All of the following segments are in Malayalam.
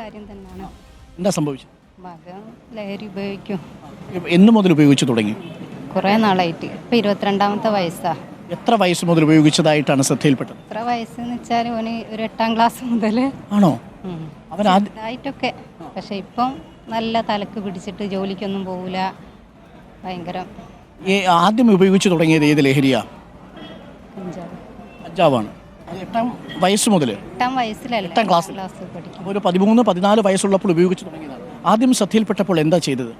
കാര്യം തന്നെയാണ്. എന്താ സംഭവിച്ചത്? മകൻ ലഹരി ഉപയോഗിക്കും. എന്ന് മുതൽ ഉപയോഗിച്ചു തുടങ്ങി? കുറേ നാളായിട്ട്. ഇപ്പം 22ാമത്തെ വയസ്സാ. എത്ര വയസ്സ് മുതൽ ഉപയോഗിച്ചതായിട്ടാണ് ശ്രദ്ധയിൽപ്പെട്ടത്? എത്ര വയസ്സെന്ന് വെച്ചാൽ ഓന് ഒരു 8ാം ക്ലാസ് മുതൽ. ആണോ? അവൻ ആയിട്ടൊക്കെ. പക്ഷെ ഇപ്പം നല്ല തലക്ക് പിടിച്ചിട്ട് ജോലിക്കൊന്നും പോകില്ല. ഭയങ്കര. ആദ്യം ഉപയോഗിച്ചു തുടങ്ങിയത് ഏത് ലഹരിയാ? കഞ്ചാവാണ്. 8ാം വയസ്സ് മുതൽ? 8ാം വയസ്സിലല്ല, 8ാം ക്ലാസ് പഠിക്കും. ഒരു 13-14 വയസ്സുള്ളപ്പോൾ ഉപയോഗിച്ചു തുടങ്ങിയതാണ്. ആദ്യം ശ്രദ്ധയിൽപ്പെട്ടപ്പോൾ എന്താ ചെയ്തത്?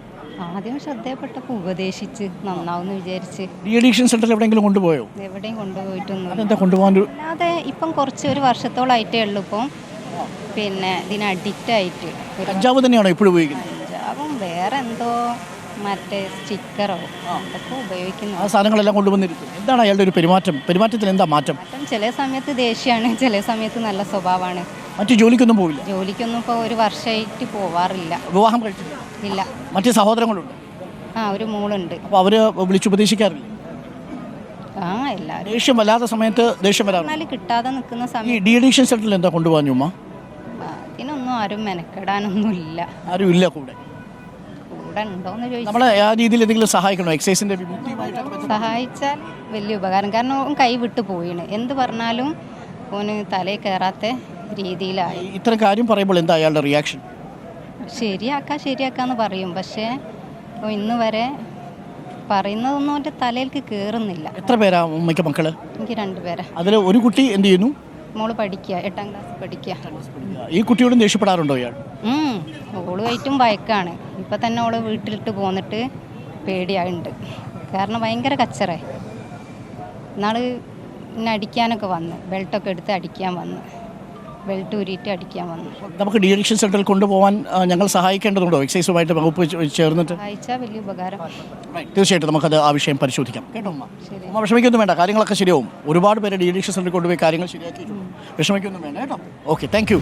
ആദ്യം ശ്രദ്ധയപ്പെട്ടപ്പോൾ ഉപദേശിച്ച് നന്നാവുമെന്ന് വിചാരിച്ച്. ഡി അഡിക്ഷൻ സെന്ററിൽ എവിടെയെങ്കിലും കൊണ്ടുപോയോ? എവിടെയും കൊണ്ടുപോയിട്ടൊന്നും. അതെന്താ കൊണ്ടുപോകാൻ? അല്ലാതെ ഇപ്പം ഒരു വർഷത്തോളായിട്ടേ ഉള്ളൂ ഇപ്പം. പിന്നെ ഇതിന് അഡിക്റ്റ് ആയിട്ട്. കഞ്ചാവ് തന്നെയാണോ ഇപ്പോഴും ഉപയോഗിക്കുന്നത്? കഞ്ചാവും വേറെ എന്തോ മറ്റേ സ്റ്റിക്കറോ അതൊക്കെ ഉപയോഗിക്കുന്നു. ആ സാധനങ്ങളെല്ലാം കൊണ്ടുവന്നിരിക്കും. എന്താണ് അയാളുടെ ഒരു പെരുമാറ്റത്തിൽ എന്താ മാറ്റം? ചില സമയത്ത് ദേഷ്യമാണ്, ചില സമയത്ത് നല്ല സ്വഭാവമാണ്. മറ്റു ജോലിക്കൊന്നും പോവില്ല? ജോലിക്കൊന്നും ഇപ്പോൾ ഒരു വർഷമായിട്ട് പോവാറില്ല. വിവാഹം കഴിച്ചില്ല? ഇല്ല. മറ്റു സഹോദരങ്ങളുണ്ട്? ഒരു മോളുണ്ട്. അപ്പോൾ അവര് വിളിച്ചുപദേശിക്കാറില്ല? എല്ലാവരും. ദേഷ്യം വല്ലാത്ത സമയത്ത് ദേഷ്യം വരാറില്ല? കിട്ടാതെ നിൽക്കുന്ന ഈ സമയം. ഡി അഡിക്ഷൻ സെന്ററിൽ എന്താ കൊണ്ടുപോകാൻ ഉമ്മ? അതിനൊന്നും ആരും മെനക്കെടാനൊന്നുമില്ല. ആരും ഇല്ല കൂടെ? ഉണ്ടോന്ന് ചോദിച്ചാൽ നമ്മളെ ആ രീതിയിൽ എന്തെങ്കിലും സഹായിക്കണോ? എക്സൈസിന്റെ സഹായിച്ചാൽ വലിയ ഉപകാരം. കാരണം ഓൻ കൈ വിട്ട് പോയിണ്. എന്ത് പറഞ്ഞാലും ഓന് തലയിൽ കയറാത്ത രീതിയിലായി. ഇത്തരം കാര്യം പറയുമ്പോൾ എന്താ അയാളുടെ റിയാക്ഷൻ? ശരിയാക്കാന്ന് പറയും. പക്ഷേ ഇന്ന് വരെ പറയുന്നതൊന്നും എൻ്റെ തലയിലേക്ക് കയറുന്നില്ല. എത്ര പേരാ ഉമ്മയ്ക്ക് മക്കള്? എനിക്ക് 2 പേരാ. അതിൽ ഒരു കുട്ടി എന്ത് ചെയ്യുന്നു? മോള് പഠിക്കുക, 8ാം ക്ലാസ് പഠിക്കുക. ഈ കുട്ടിയോടും ദേഷ്യപ്പെടാറുണ്ടോ ഇയാൾ? ഓളുമായിട്ടും ഭയക്കാണ്. ഇപ്പം തന്നെ ഓള് വീട്ടിലിട്ട് പോന്നിട്ട് പേടിയായിട്ടുണ്ട്. കാരണം ഭയങ്കര കച്ചറേ. ഇന്നാള് എന്നെ അടിക്കാനൊക്കെ വന്നു. ബെൽറ്റൊക്കെ എടുത്ത് അടിക്കാൻ വന്നു. ബെൽറ്റ് ഊരിയിട്ട് അടിക്കാൻ വന്നു. നമുക്ക് ഡി അഡിക്ഷൻ സെന്ററിൽ കൊണ്ടുപോകാൻ ഞങ്ങൾ സഹായിക്കേണ്ടതുണ്ടോ? എക്സൈസുമായിട്ട് വകുപ്പ് ചേർന്നിട്ട് സഹായിച്ചാൽ വലിയ ഉപകാരം. തീർച്ചയായിട്ടും നമുക്കത് ആ വിഷയം പരിശോധിക്കാം. കേട്ടോ ഉമ്മ? ഉമ്മ വിഷമിക്കൊന്നും വേണ്ട, കാര്യങ്ങളൊക്കെ ശരിയാവും. ഒരുപാട് പേര് ഡി അഡിക്ഷൻ സെന്ററിൽ കൊണ്ടുപോയി കാര്യങ്ങൾ ശരിയാക്കിയിട്ടുണ്ട്. വിഷമിക്കൊന്നും വേണ്ട കേട്ടോ. Okay, thank you.